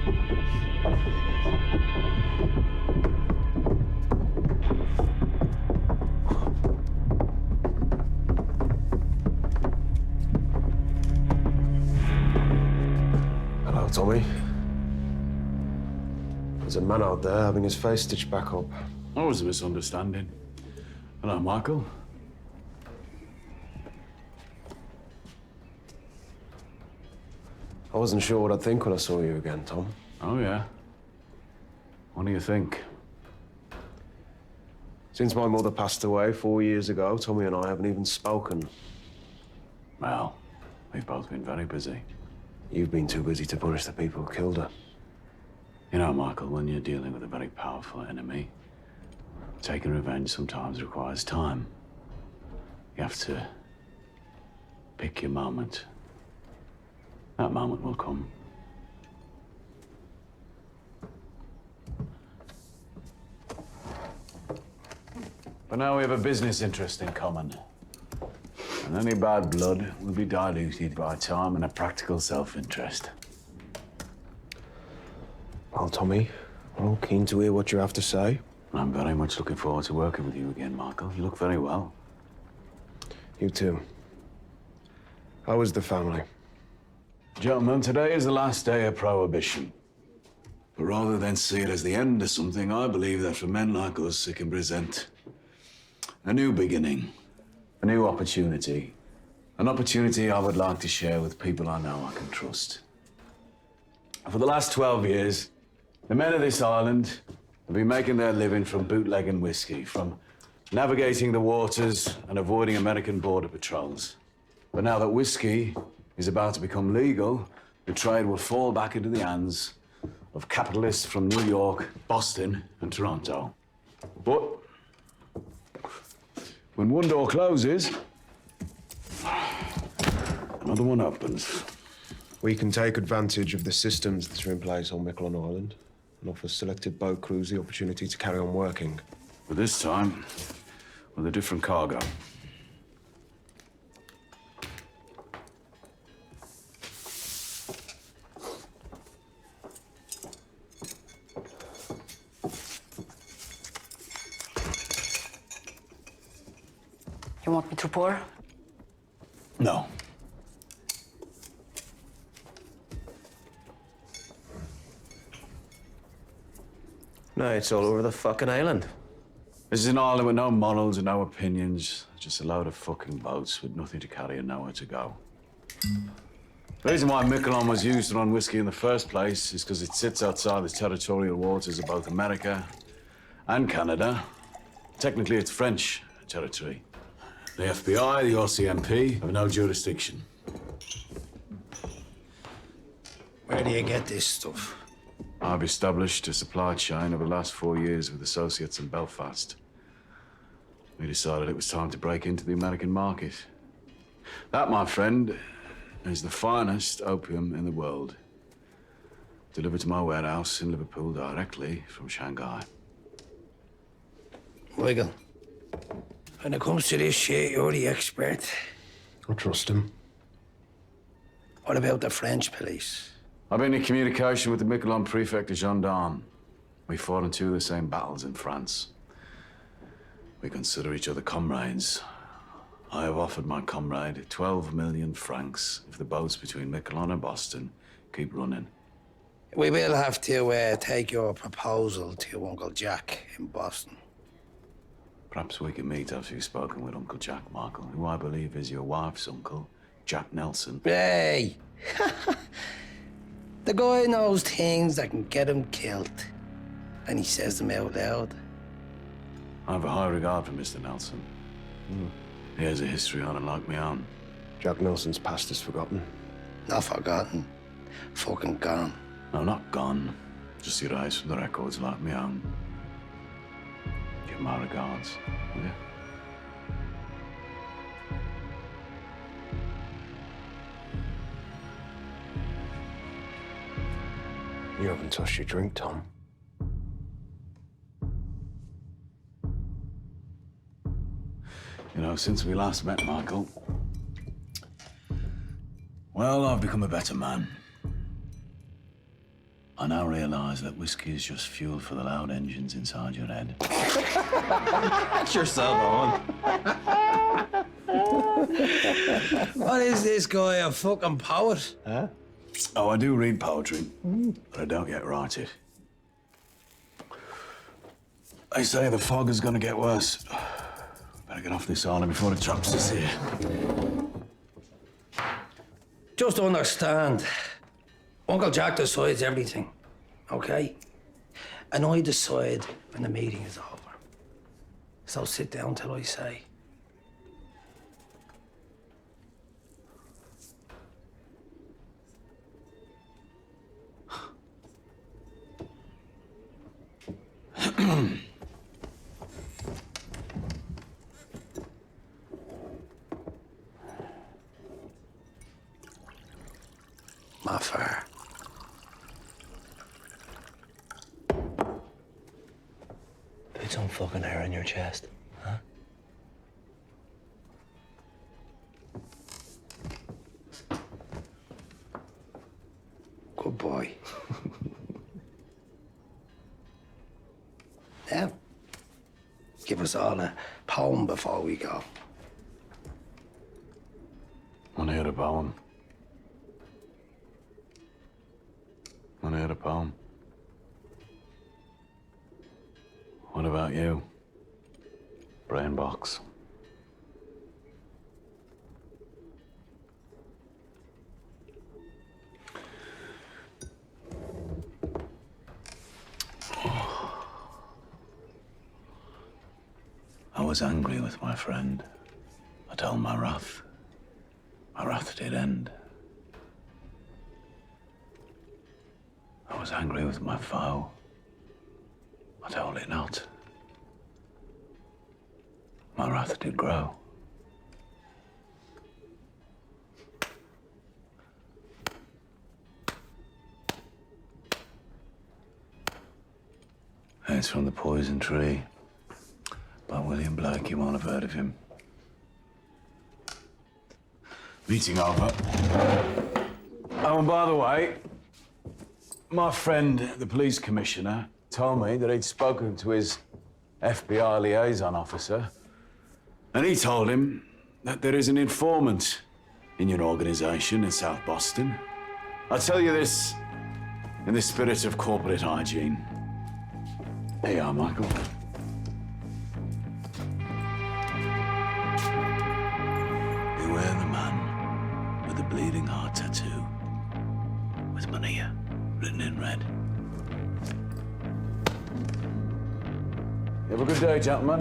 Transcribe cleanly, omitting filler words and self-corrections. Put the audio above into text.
Hello, Tommy. There's a man out there having his face stitched back up. That was a misunderstanding. Hello, Michael. I wasn't sure what I'd think when I saw you again, Tom. Oh, yeah? What do you think? Since my mother passed away 4 years ago, Tommy and I haven't even spoken. Well, we've both been very busy. You've been too busy to punish the people who killed her. You know, Michael, when you're dealing with a very powerful enemy, taking revenge sometimes requires time. You have to pick your moment. That moment will come. But now we have a business interest in common. And any bad blood will be diluted by time and a practical self-interest. Well, Tommy, I'm keen to hear what you have to say. I'm very much looking forward to working with you again, Michael. You look very well. You too. How is the family? Gentlemen, today is the last day of Prohibition. But rather than see it as the end of something, I believe that for men like us, it can present a new beginning, a new opportunity. An opportunity I would like to share with people I know I can trust. For the last 12 years, the men of this island have been making their living from bootlegging whiskey, from navigating the waters and avoiding American border patrols. But now that whiskey is about to become legal, the trade will fall back into the hands of capitalists from New York, Boston, and Toronto. But when one door closes, another one opens. We can take advantage of the systems that are in place on Miquelon Island and offer selected boat crews the opportunity to carry on working. But this time, with a different cargo. You want me to pour? No. No, it's all over the fucking island. This is an island with no morals and no opinions. Just a load of fucking boats with nothing to carry and nowhere to go. The reason why Miquelon was used to run whiskey in the first place is because it sits outside the territorial waters of both America and Canada. Technically, it's French territory. The FBI, the RCMP have no jurisdiction. Where do you get this stuff? I've established a supply chain over the last 4 years with associates in Belfast. We decided it was time to break into the American market. That, my friend, is the finest opium in the world. Delivered to my warehouse in Liverpool directly from Shanghai. Michael, when it comes to this shit, you're the expert. I trust him. What about the French police? I've been in communication with the Miquelon prefect de gendarme. We fought in 2 of the same battles in France. We consider each other comrades. I have offered my comrade 12 million francs if the boats between Miquelon and Boston keep running. We will have to take your proposal to your Uncle Jack in Boston. Perhaps we can meet after you've spoken with Uncle Jack, Michael, who I believe is your wife's uncle, Jack Nelson. Hey! The guy knows things that can get him killed, and he says them out loud. I have a high regard for Mr. Nelson. He has a history on it like my own. Jack Nelson's past is forgotten. Not forgotten. Fucking gone. No, not gone. Just erased from the records like my own. Give my regards, will you? You haven't touched your drink, Tom. You know, since we last met, Michael, well, I've become a better man. I now realise that whiskey is just fuel for the loud engines inside your head. That's yourself on. What is this guy, a fucking poet? Huh? Oh, I do read poetry, but I don't yet write it. They say the fog is going to get worse. Better get off this island before the traps us here. Just understand, Uncle Jack decides everything, okay? And I decide when the meeting is over. So sit down till I say. My fire. Put some fucking hair in your chest, huh? Good boy. Now, give us all a poem before we go. Want to hear a poem? Want to hear a poem? What about you? Brain box. I was angry with my friend. I told my wrath. My wrath did end. I was angry with my foe. I told it not. My wrath did grow. It's from The Poison Tree by William Blake. You won't have heard of him. Meeting over. Oh, and by the way, my friend, the police commissioner, told me that he'd spoken to his FBI liaison officer, and he told him that there is an informant in your organization in South Boston. I tell you this in the spirit of corporate hygiene. Here you are, Michael. Beware the man with the bleeding heart tattoo, with Mania written in red. You have a good day, gentlemen.